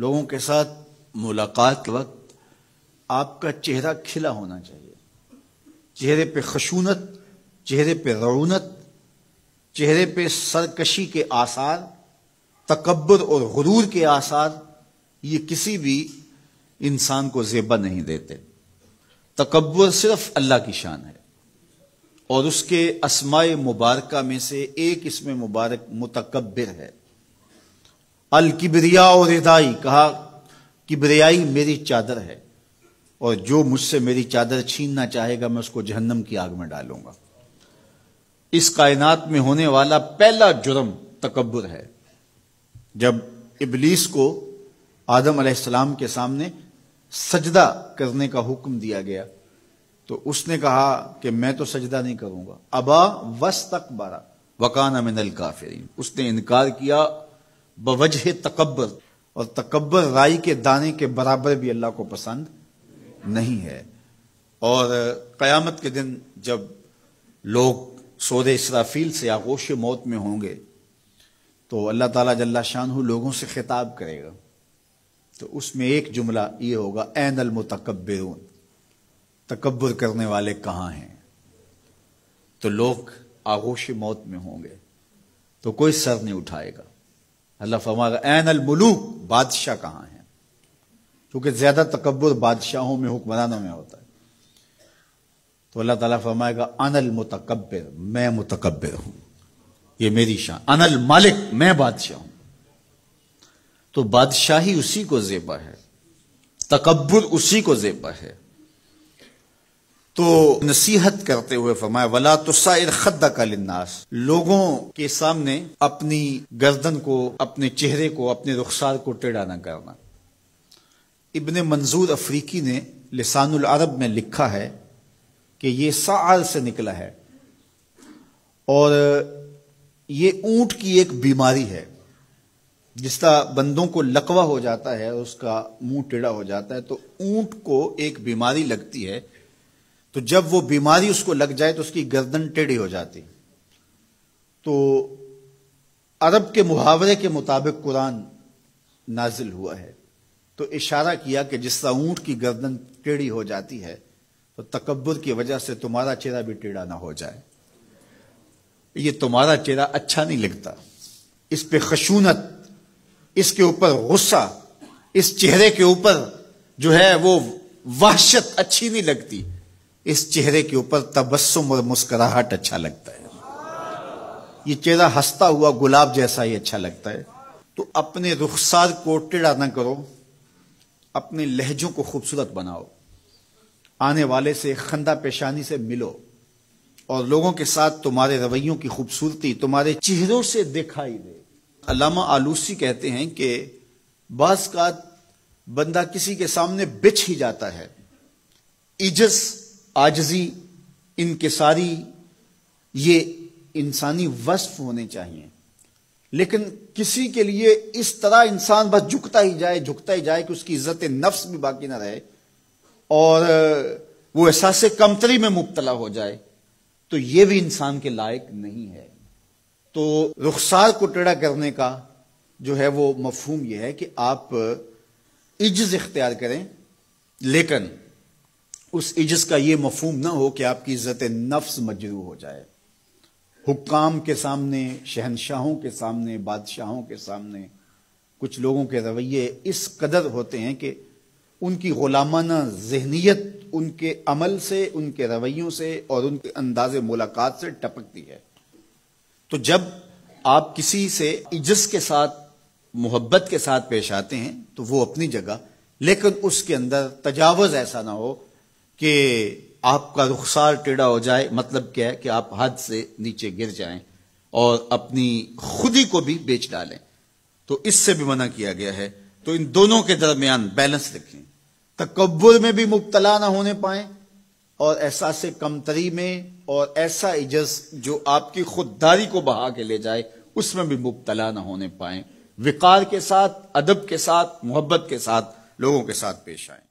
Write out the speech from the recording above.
لوگوں کے ساتھ ملاقات کے وقت آپ کا چہرہ کھلا ہونا چاہیے، چہرے پہ خشونت، چہرے پہ رعونت، چہرے پہ سرکشی کے آثار، تکبر اور غرور کے آثار یہ کسی بھی انسان کو زیبا نہیں دیتے۔ تکبر صرف اللہ کی شان ہے، اور اس کے اسماء مبارکہ میں سے ایک اسم مبارک متکبر ہے۔ الکبریاء ردائی، کہا کبریائی میری چادر ہے، اور جو مجھ سے میری چادر چھیننا چاہے گا میں اس کو جہنم کی آگ میں ڈالوں گا۔ اس کائنات میں ہونے والا پہلا جرم تکبر ہے۔ جب ابلیس کو آدم علیہ السلام کے سامنے سجدہ کرنے کا حکم دیا گیا تو اس نے کہا کہ میں تو سجدہ نہیں کروں گا، ابا واستکبر وکان من الکافرین، اس نے انکار کیا بوجہ تکبر، اور تکبر رائی کے دانے کے برابر بھی اللہ کو پسند نہیں ہے۔ اور قیامت کے دن جب لوگ سور اسرافیل سے آغوش موت میں ہوں گے تو اللہ تعالیٰ جل شانہ لوگوں سے خطاب کرے گا، تو اس میں ایک جملہ یہ ہوگا، این المتکبرون، تکبر کرنے والے کہاں ہیں؟ تو لوگ آغوش موت میں ہوں گے تو کوئی سر نہیں اٹھائے گا۔ اللہ فرمائے گا این الملوک، بادشاہ کہاں ہیں؟ کیونکہ زیادہ تکبر بادشاہوں میں، حکمرانوں میں ہوتا ہے۔ تو اللہ تعالیٰ فرمائے گا انا المتکبر، میں متکبر ہوں، یہ میری شان، انا المالک، میں بادشاہ ہوں۔ تو بادشاہی اسی کو زیبا ہے، تکبر اسی کو زیبا ہے۔ تو نصیحت کرتے ہوئے فرمایا وَلَا تُصَعِرْ خَدَّكَ لِلنَّاسِ، لوگوں کے سامنے اپنی گردن کو، اپنے چہرے کو، اپنے رخسار کو ٹیڑھا نہ کرنا۔ ابن منظور افریقی نے لسان العرب میں لکھا ہے کہ یہ سعر سے نکلا ہے، اور یہ اونٹ کی ایک بیماری ہے۔ جس طرح بندوں کو لقوہ ہو جاتا ہے، اس کا منہ ٹیڑھا ہو جاتا ہے، تو اونٹ کو ایک بیماری لگتی ہے، تو جب وہ بیماری اس کو لگ جائے تو اس کی گردن ٹیڑھی ہو جاتی۔ تو عرب کے محاورے کے مطابق قرآن نازل ہوا ہے، تو اشارہ کیا کہ جس طرح اونٹ کی گردن ٹیڑھی ہو جاتی ہے تو تکبر کی وجہ سے تمہارا چہرہ بھی ٹیڑھا نہ ہو جائے۔ یہ تمہارا چہرہ اچھا نہیں لگتا، اس پہ خشونت، اس کے اوپر غصہ، اس چہرے کے اوپر جو ہے وہ وحشت اچھی نہیں لگتی، اس چہرے کے اوپر تبسم اور مسکراہٹ اچھا لگتا ہے۔ یہ چہرہ ہنستا ہوا گلاب جیسا ہی اچھا لگتا ہے۔ تو اپنے رخسار کو ٹیڑھا نہ کرو، اپنے لہجوں کو خوبصورت بناؤ، آنے والے سے خندہ پیشانی سے ملو، اور لوگوں کے ساتھ تمہارے رویوں کی خوبصورتی تمہارے چہروں سے دکھائی دے۔ علامہ آلوسی کہتے ہیں کہ بعض کا بندہ کسی کے سامنے بچ ہی جاتا ہے، عجز، عاجزی، انکساری، یہ انسانی وصف ہونے چاہیے، لیکن کسی کے لیے اس طرح انسان بس جھکتا ہی جائے کہ اس کی عزت نفس بھی باقی نہ رہے اور وہ احساس کمتری میں مبتلا ہو جائے، تو یہ بھی انسان کے لائق نہیں ہے۔ تو رخسار کو ٹیڑھا کرنے کا جو ہے وہ مفہوم یہ ہے کہ آپ عجز اختیار کریں، لیکن اس عجز کا یہ مفہوم نہ ہو کہ آپ کی عزت نفس مجروح ہو جائے۔ حکام کے سامنے، شہنشاہوں کے سامنے، بادشاہوں کے سامنے کچھ لوگوں کے رویے اس قدر ہوتے ہیں کہ ان کی غلامانہ ذہنیت ان کے عمل سے، ان کے رویوں سے اور ان کے انداز ملاقات سے ٹپکتی ہے۔ تو جب آپ کسی سے عجز کے ساتھ، محبت کے ساتھ پیش آتے ہیں تو وہ اپنی جگہ، لیکن اس کے اندر تجاوز ایسا نہ ہو کہ آپ کا رخسار ٹیڑھا ہو جائے۔ مطلب کیا ہے کہ آپ حد سے نیچے گر جائیں اور اپنی خودی کو بھی بیچ ڈالیں، تو اس سے بھی منع کیا گیا ہے۔ تو ان دونوں کے درمیان بیلنس رکھیں، تکبر میں بھی مبتلا نہ ہونے پائیں اور احساس کمتری میں، اور ایسا عجز جو آپ کی خودداری کو بہا کے لے جائے اس میں بھی مبتلا نہ ہونے پائیں۔ وقار کے ساتھ، ادب کے ساتھ، محبت کے ساتھ لوگوں کے ساتھ پیش آئیں۔